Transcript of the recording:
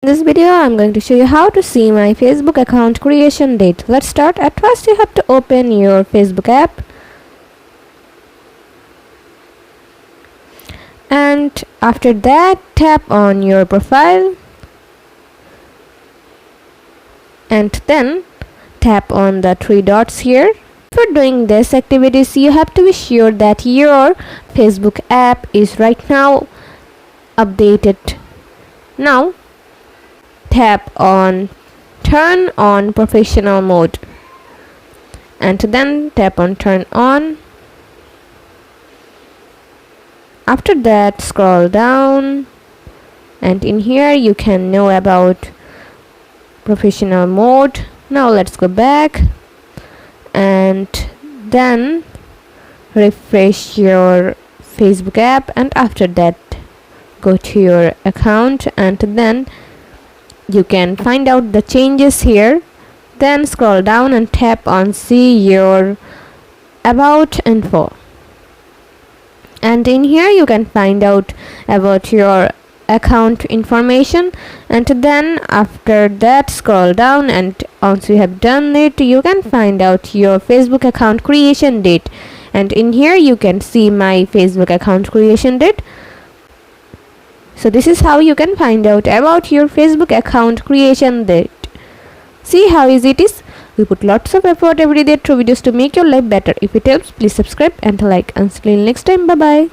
In this video, I'm going to show you how to see my Facebook account creation date. Let's start. At first, you have to open your Facebook app. And after that, tap on your profile. And then tap on the three dots here. For doing this activities, you have to be sure that your Facebook app is right now updated. Now, tap on turn on professional mode and then tap on turn on. After that, scroll down and in here you can know about professional mode. Now let's go back and then refresh your Facebook app, and after that go to your account and then you can find out the changes here. Then scroll down and tap on see your about info, and in here you can find out about your account information. And then after that, scroll down, and once you have done it, you can find out your Facebook account creation date, and in here you can see my Facebook account creation date. So this is how you can find out about your Facebook account creation date. See how easy it is? We put lots of effort every day through videos to make your life better. If it helps, please subscribe and like. Until next time, bye bye.